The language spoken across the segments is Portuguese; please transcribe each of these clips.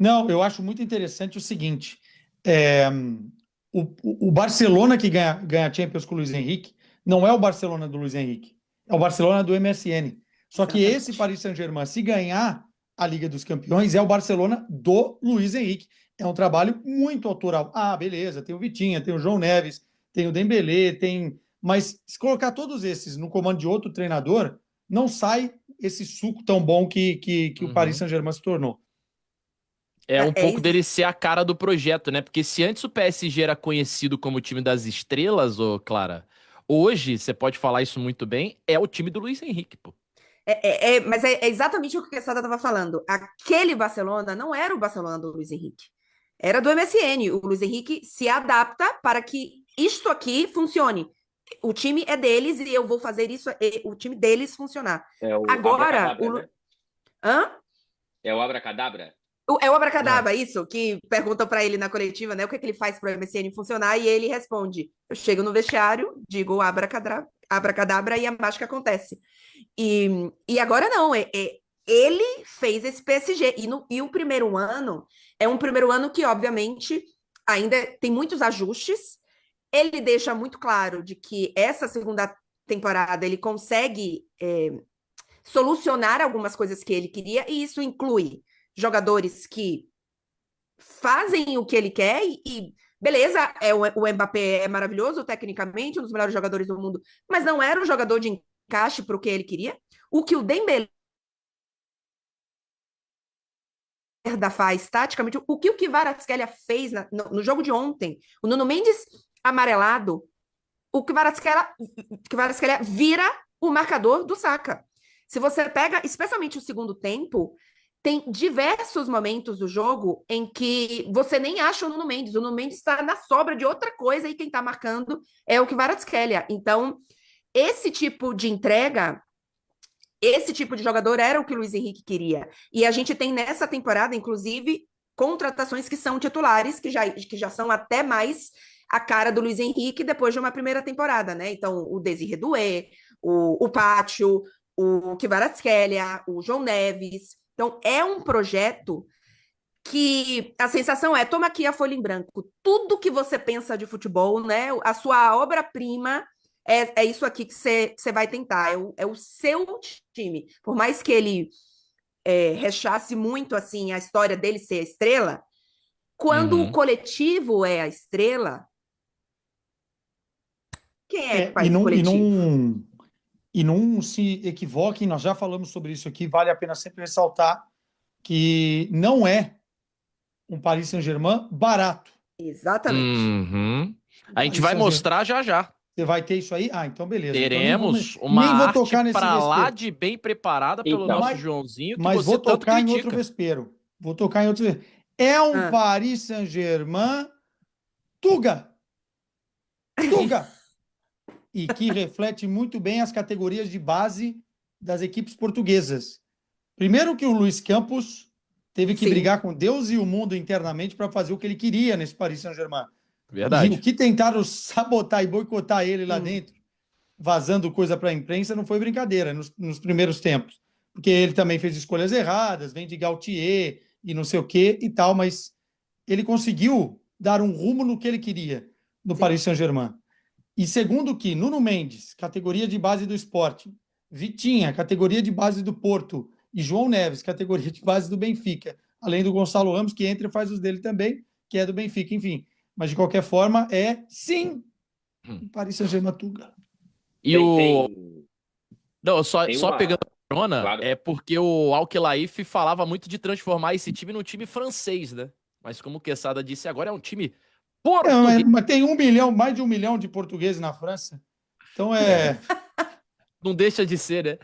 Não, eu acho muito interessante o seguinte: é, o Barcelona que ganha a Champions com o Luiz Henrique não é o Barcelona do Luiz Henrique, é o Barcelona do MSN. Só que esse Exatamente. Paris Saint-Germain, se ganhar a Liga dos Campeões, é o Barcelona do Luiz Henrique. É um trabalho muito autoral. Ah, beleza, tem o Vitinha, tem o João Neves, tem o Dembélé, tem. Mas se colocar todos esses no comando de outro treinador, não sai esse suco tão bom que o Paris Uhum. Saint-Germain se tornou. É um É, pouco dele ser a cara do projeto, né? Porque se antes o PSG era conhecido como o time das estrelas, ô Clara, hoje, você pode falar isso muito bem, é o time do Luiz Henrique, pô. mas é exatamente o que a Sada estava falando. Aquele Barcelona não era o Barcelona do Luiz Henrique. Era do MSN. O Luiz Henrique se adapta para que isto aqui funcione. O time é deles e eu vou fazer isso, o time deles funcionar. É o Agora, Abracadabra, né? Hã? É o Abracadabra? É o Abracadabra, É. isso, que perguntam para ele na coletiva, né? O que, é que ele faz para o MSN funcionar, e ele responde: eu chego no vestiário, digo abracadabra, abracadabra e a mágica acontece. E agora não, ele fez esse PSG. E o primeiro ano é um primeiro ano que, obviamente, ainda tem muitos ajustes. Ele deixa muito claro de que essa segunda temporada ele consegue solucionar algumas coisas que ele queria, e isso inclui jogadores que fazem o que ele quer beleza, o Mbappé é maravilhoso tecnicamente, um dos melhores jogadores do mundo, mas não era um jogador de encaixe para o que ele queria. O que o Dembélé faz taticamente, o que o Kvaratskhelia fez no jogo de ontem, o Nuno Mendes amarelado, o Kvaratskhelia vira o marcador do Saka. Se você pega, especialmente o segundo tempo, tem diversos momentos do jogo em que você nem acha o Nuno Mendes. O Nuno Mendes está na sobra de outra coisa e quem está marcando é o Kvaratskhelia. Então, esse tipo de entrega, esse tipo de jogador era o que o Luiz Henrique queria. E a gente tem nessa temporada, inclusive, contratações que são titulares, que já são até mais a cara do Luiz Henrique depois de uma primeira temporada, né? Então, o Desiré Doué, o Pátio, o Kvaratskhelia, o João Neves. Então, é um projeto que a sensação é, toma aqui a folha em branco, tudo que você pensa de futebol, né? A sua obra-prima é isso aqui que você vai tentar, é o seu time. Por mais que ele rechace muito assim a história dele ser a estrela, quando o Uhum. coletivo é a estrela, quem é que E faz o não, e coletivo? não, e não se equivoquem, nós já falamos sobre isso aqui, vale a pena sempre ressaltar que não é um Paris Saint-Germain barato. Exatamente. Uhum. O A gente Paris vai Saint-Germain. mostrar já já. Você vai ter isso aí? Ah, então beleza. Então Teremos uma nem vou arte tocar nesse pra lá vespeiro. de bem preparada pelo Então, nosso Mas, Joãozinho que mas você vou tanto tocar em outro critica. vespeiro. Vou tocar em outro vespeiro. É um Ah. Paris Saint-Germain Tuga. Tuga. E que reflete muito bem as categorias de base das equipes portuguesas. Primeiro que o Luiz Campos teve que Sim. brigar com Deus e o mundo internamente para fazer o que ele queria nesse Paris Saint-Germain. E o Verdade. que tentaram sabotar e boicotar ele lá Hum. dentro, vazando coisa para a imprensa, não foi brincadeira nos primeiros tempos. Porque ele também fez escolhas erradas, vem de Gaultier e não sei o quê e tal, mas ele conseguiu dar um rumo no que ele queria no Sim. Paris Saint-Germain. E segundo que Nuno Mendes, categoria de base do Sporting, Vitinha, categoria de base do Porto, e João Neves, categoria de base do Benfica, além do Gonçalo Ramos, que entra e faz os dele também, que é do Benfica, enfim. Mas de qualquer forma, é sim Hum. o Paris Saint-Germain Tuga. E tem, o. tem, Não, só pegando uma. a carona, Claro. é porque o Al-Khelaifi falava muito de transformar esse time num time francês, né? Mas como o Quesada disse agora, é um time português. Mas tem 1 milhão, mais de 1 milhão de portugueses na França. Então É. Não deixa de ser, né?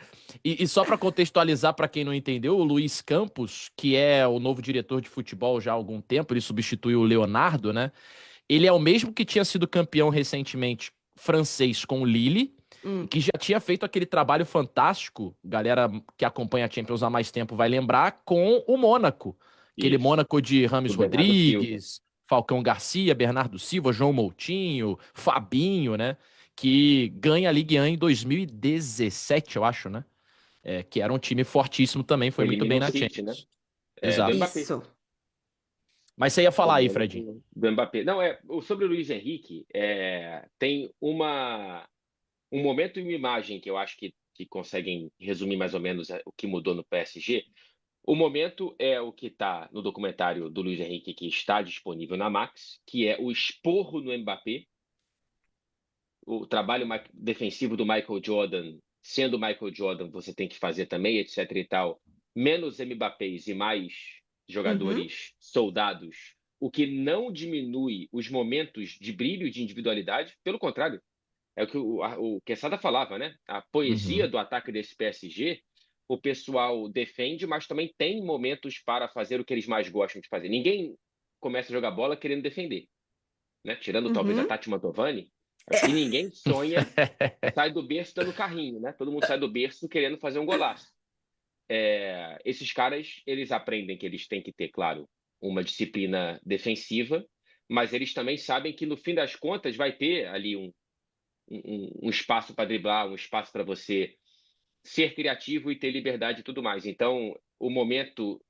E só para contextualizar para quem não entendeu, o Luiz Campos, que é o novo diretor de futebol já há algum tempo, ele substituiu o Leonardo, né? Ele é o mesmo que tinha sido campeão recentemente francês com o Lille e Hum. que já tinha feito aquele trabalho fantástico, galera que acompanha a Champions há mais tempo vai lembrar, com o Mônaco. Aquele Isso. Mônaco de Rames Do Bernardo Silva. Rodrigues, Falcão Garcia, Bernardo Silva, João Moutinho, Fabinho, né? Que ganha a Ligue 1 em 2017, eu acho, né? Que era um time fortíssimo também, foi muito Elimina bem o na City, né? Champions. Do Exato. Mbappé. Isso. Mas você ia falar aí, Problema Fred. do Mbappé. Não, sobre o Luiz Henrique, tem um momento e uma imagem que eu acho que conseguem resumir mais ou menos o que mudou no PSG. O momento é o que está no documentário do Luiz Henrique, que está disponível na Max, que é o esporro no Mbappé, o trabalho defensivo do Michael Jordan. Sendo Michael Jordan, você tem que fazer também, etc e tal. Menos Mbappés e mais jogadores soldados, o que não diminui os momentos de brilho e de individualidade. Pelo contrário, é o que o Quesada falava, né? A poesia do ataque desse PSG, o pessoal defende, mas também tem momentos para fazer o que eles mais gostam de fazer. Ninguém começa a jogar bola querendo defender, né? Tirando talvez a Tati Mantovani, acho que ninguém sonha, sai do berço dando carrinho, né? Todo mundo sai do berço querendo fazer um golaço. Esses caras, eles aprendem que eles têm que ter, claro, uma disciplina defensiva, mas eles também sabem que no fim das contas vai ter ali um espaço para driblar, um espaço para você ser criativo e ter liberdade e tudo mais. Então, o momento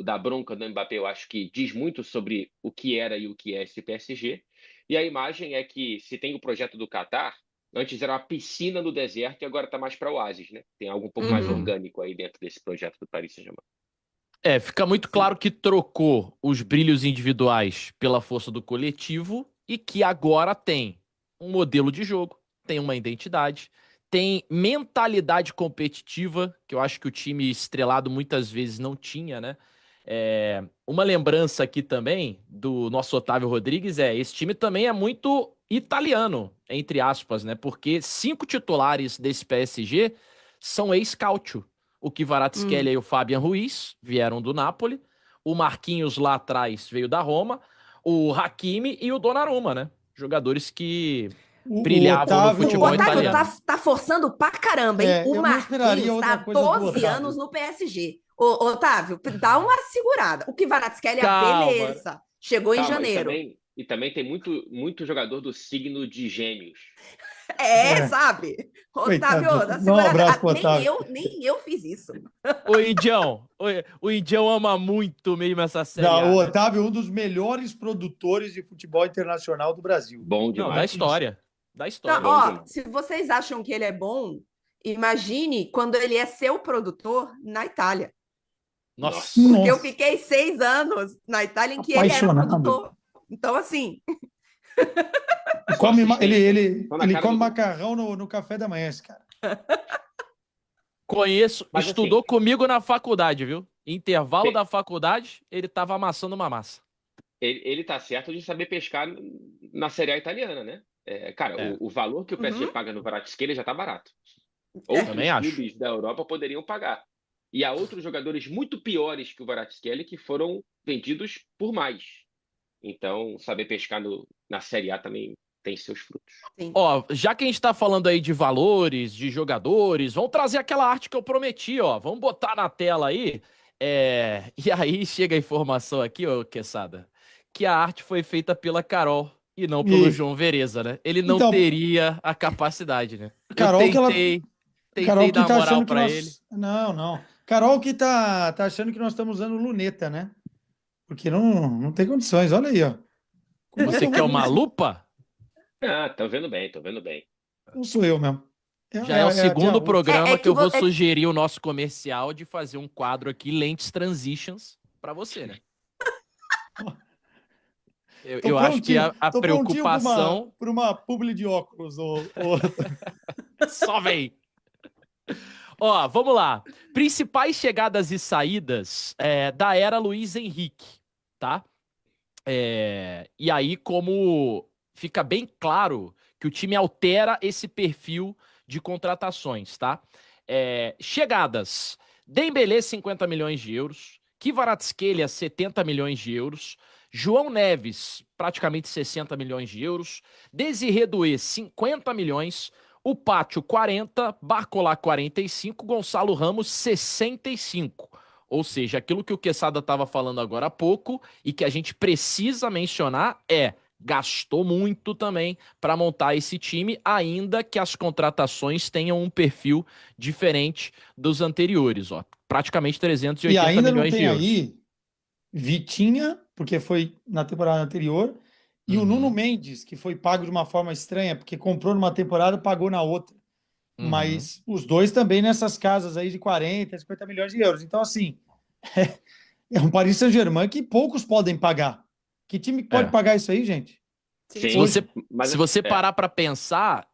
da bronca do Mbappé, eu acho que diz muito sobre o que era e o que é esse PSG. E a imagem é que, se tem o projeto do Qatar, antes era uma piscina no deserto e agora está mais para oásis, né? Tem algo um pouco mais orgânico aí dentro desse projeto do Paris Saint-Germain. Fica muito claro que trocou os brilhos individuais pela força do coletivo e que agora tem um modelo de jogo, tem uma identidade, tem mentalidade competitiva, que eu acho que o time estrelado muitas vezes não tinha, né? Uma lembrança aqui também do nosso Otávio Rodrigues esse time também é muito italiano, entre aspas, né? Porque 5 titulares desse PSG são ex-Calcio. O Kvaratskhelia e o Fabian Ruiz vieram do Napoli, o Marquinhos lá atrás veio da Roma, o Hakimi e o Donnarumma, né? Jogadores que brilhavam no futebol O Otávio italiano. tá forçando pra caramba, hein? O eu não esperaria Marquinhos tá outra há coisa do 12 Otávio. anos no PSG. Ô, Otávio, dá uma segurada. O Kvaratskhelia, Calma. beleza. Chegou em janeiro. E também tem muito jogador do signo de Gêmeos. Sabe? Coitado. Otávio, dá Dá um abraço pro Otávio. Nem eu fiz isso. O Indião ama muito mesmo essa série Não, A, o né? Otávio é um dos melhores produtores de futebol internacional do Brasil. Bom Não, demais. da história. Da história. Então, ó, se vocês acham que ele é bom, imagine quando ele é seu produtor na Itália. Nossa. Porque eu fiquei 6 anos na Itália em que ele era produtor. Então, assim... Ele come macarrão no café da manhã, esse cara. Conheço, Mas, estudou assim, comigo na faculdade, viu? Intervalo da faculdade, ele tava amassando uma massa. Ele tá certo de saber pescar na Série A italiana, né? Cara, o valor que o PSG paga no Kvaratskhelia já tá barato. Outros clubes da Europa poderiam pagar. E há outros jogadores muito piores que o Kvaratskhelia que foram vendidos por mais. Então, saber pescar na Série A também tem seus frutos. Sim. Ó, já que a gente tá falando aí de valores, de jogadores, vamos trazer aquela arte que eu prometi, ó. Vamos botar na tela aí. E aí chega a informação aqui, ó, Quesada, que a arte foi feita pela Carol e não pelo João Vereza, né? Ele não teria a capacidade, né? Carol, eu tentei Carol que dar tá moral achando pra que ele. Não. Carol que tá achando que nós estamos usando luneta, né? Porque não tem condições. Olha aí, ó. Você quer uma lupa? Tô vendo bem. Não sou eu mesmo. Já é o segundo programa que eu vou sugerir sugerir o nosso comercial de fazer um quadro aqui, Lentes Transitions, pra você, né? Eu acho que a preocupação... Por uma publi de óculos. Só vem! Ó, vamos lá. Principais chegadas e saídas da era Luiz Henrique, tá? E aí, como fica bem claro que o time altera esse perfil de contratações, tá? Chegadas: Dembélé, 50 milhões de euros. Kvaratskhelia, 70 milhões de euros. João Neves, praticamente 60 milhões de euros. Desiré Doué, 50 milhões. O Pátio, 40. Barcola, 45. Gonçalo Ramos, 65. Ou seja, aquilo que o Quesada estava falando agora há pouco e que a gente precisa mencionar gastou muito também para montar esse time, ainda que as contratações tenham um perfil diferente dos anteriores, ó. Praticamente 380 milhões de euros. E ainda não tem aí Vitinha, porque foi na temporada anterior, e o Nuno Mendes, que foi pago de uma forma estranha, porque comprou numa temporada e pagou na outra. Mas os dois também nessas casas aí de 40, 50 milhões de euros. Então, assim, é um Paris Saint-Germain que poucos podem pagar. Que time que pode pagar isso aí, gente? Sim. Se Sim, se você parar para pensar,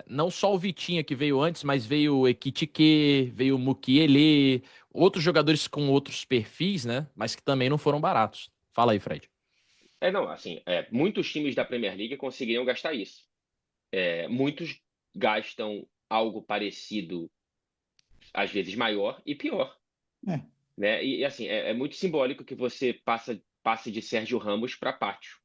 não só o Vitinha que veio antes, mas veio o Ekitike, veio o Mukiele, outros jogadores com outros perfis, né? Mas que também não foram baratos. Fala aí, Fred. não, assim, muitos times da Premier League conseguiriam gastar isso. Muitos gastam algo parecido, às vezes maior e pior, É. né? E assim, é muito simbólico que você passe de Sérgio Ramos para Pátio,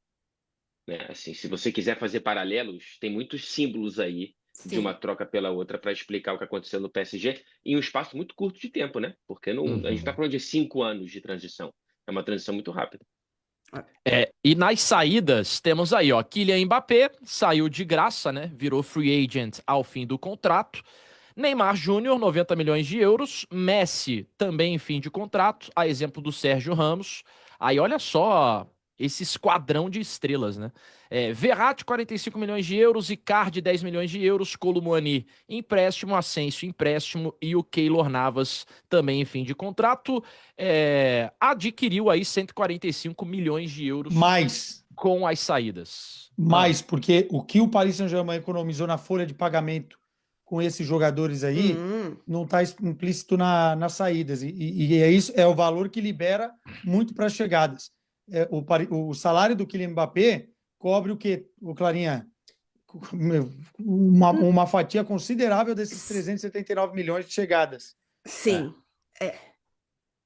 né? Assim, se você quiser fazer paralelos, tem muitos símbolos aí de uma Sim. troca pela outra para explicar o que aconteceu no PSG em um espaço muito curto de tempo, né? Porque a gente está falando de 5 anos de transição. É uma transição muito rápida. E nas saídas, temos aí, ó, Kylian Mbappé saiu de graça, né? Virou free agent ao fim do contrato. Neymar Júnior, 90 milhões de euros. Messi, também em fim de contrato, a exemplo do Sérgio Ramos. Aí olha só esse esquadrão de estrelas, né? Verratti, 45 milhões de euros. Icardi, 10 milhões de euros. Kolo Muani, empréstimo. Asensio, empréstimo. E o Keylor Navas, também em fim de contrato. Adquiriu aí 145 milhões de euros Mais, com as saídas. porque o que o Paris Saint-Germain economizou na folha de pagamento com esses jogadores aí não está implícito nas saídas. E é isso, é o valor que libera muito para as chegadas. O salário do Kylian Mbappé cobre o quê, o Clarinha? Uma fatia considerável desses 379 milhões de chegadas. Sim.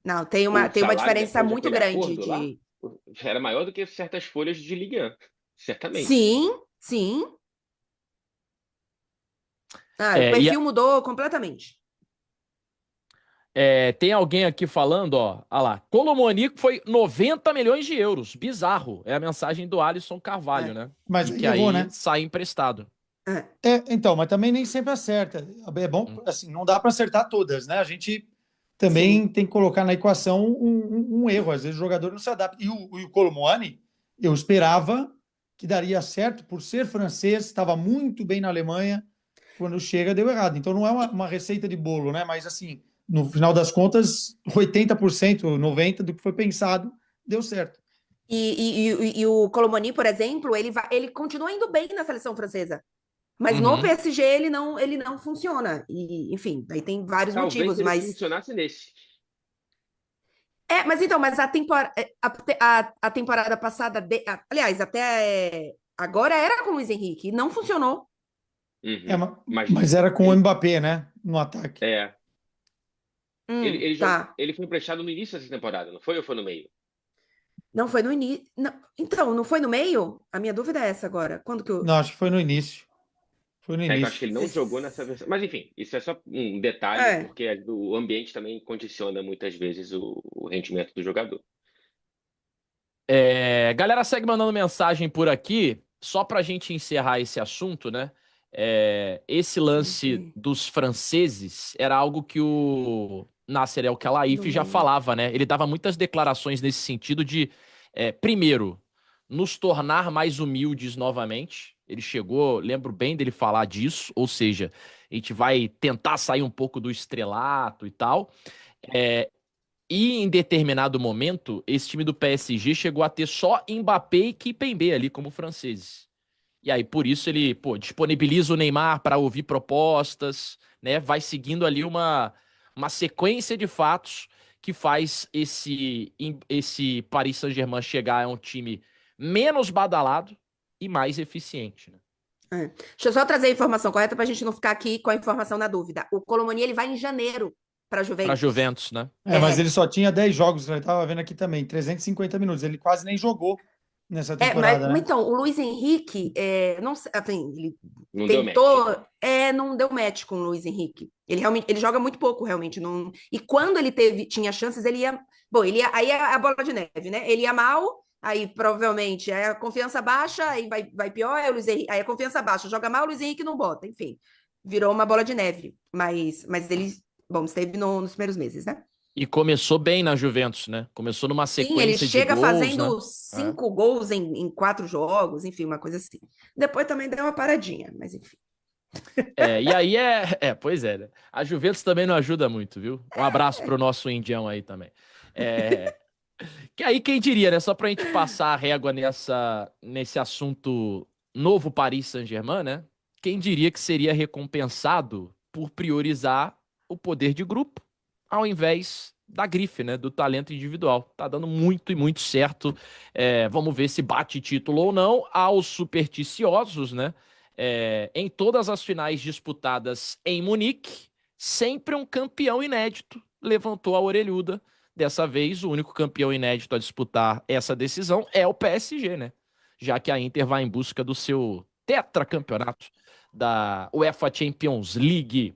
Não, tem O uma salário diferença depois muito daquele grande acordo lá era maior do que certas folhas de Ligue 1, certamente. Sim, sim. O É, e perfil mudou completamente. Tem alguém aqui falando, ó lá, Kolo Muani foi 90 milhões de euros, bizarro, é a mensagem do Alisson Carvalho, né? Mas E aí que errou, aí né? sai emprestado. Então, mas também nem sempre acerta. É bom, assim, não dá para acertar todas, né? A gente também Sim. tem que colocar na equação um erro. Às vezes o jogador não se adapta. E o Kolo Muani, eu esperava que daria certo por ser francês, estava muito bem na Alemanha. Quando chega, deu errado. Então não é uma receita de bolo, né? Mas assim, no final das contas, 80%, 90% do que foi pensado deu certo. E o Kolo Muani, por exemplo, ele continua indo bem na seleção francesa. Mas no Uhum. PSG ele não funciona. E, enfim, daí tem vários Talvez motivos, ele mas. funcionasse nesse. Mas a temporada passada, aliás, até agora era com o Luiz Henrique, e não funcionou. Mas era com o ele, Mbappé, né? No ataque. Tá. ele foi emprestado no início dessa temporada, não foi ou foi no meio? Não foi no início. Então, não foi no meio? A minha dúvida é essa agora. Quando que eu. Não, acho que foi no início. Foi no Que eu acho início. que ele não jogou nessa versão. Mas enfim, isso é só um detalhe, É. porque o ambiente também condiciona muitas vezes o rendimento do jogador. Galera, segue mandando mensagem por aqui, só pra gente encerrar esse assunto, né? Esse lance dos franceses era algo que o Nasser El-Khelaifi já falava, né? Ele dava muitas declarações nesse sentido de, primeiro, nos tornar mais humildes novamente. Ele chegou, lembro bem dele falar disso, ou seja, a gente vai tentar sair um pouco do estrelato e tal. E em determinado momento, esse time do PSG chegou a ter só Mbappé e Kimpembe ali como franceses. E aí, por isso, ele disponibiliza o Neymar para ouvir propostas, né? Vai seguindo ali uma sequência de fatos que faz esse Paris Saint-Germain chegar a um time menos badalado e mais eficiente, né? Deixa eu só trazer a informação correta para a gente não ficar aqui com a informação na dúvida. O Kolo Muani, ele vai em janeiro para Para Juventus. Juventus, né? Mas ele só tinha 10 jogos, eu estava vendo aqui também, 350 minutos. Ele quase nem jogou nessa temporada, né? Então, o Luiz Henrique, não sei, assim, ele Não tentou, deu match. não deu match com o Luiz Henrique. Ele joga muito pouco, realmente. Não, e quando ele tinha chances, ele ia. Bom, aí é a bola de neve, né? Ele ia mal, aí provavelmente aí a confiança baixa, aí vai pior, aí, aí a confiança baixa, joga mal, o Luiz Henrique não bota, enfim. Virou uma bola de neve. Mas ele, bom, esteve nos primeiros meses, né? E começou bem na Juventus, né? Começou numa Sim, ele sequência de chega gols, fazendo né? 5 gols em 4 jogos, enfim, uma coisa assim. Depois também deu uma paradinha, mas enfim. E aí pois é, né? A Juventus também não ajuda muito, viu? Um abraço pro nosso indião aí também. É, que aí quem diria, né? Só pra gente passar a régua nesse assunto novo Paris Saint-Germain, né? Quem diria que seria recompensado por priorizar o poder de grupo ao invés da grife, né? Do talento individual. Tá dando muito e muito certo. Vamos ver se bate título ou não. Aos supersticiosos, né? Em todas as finais disputadas em Munique, sempre um campeão inédito levantou a orelhuda. Dessa vez, o único campeão inédito a disputar essa decisão é o PSG, né? Já que a Inter vai em busca do seu tetracampeonato da UEFA Champions League.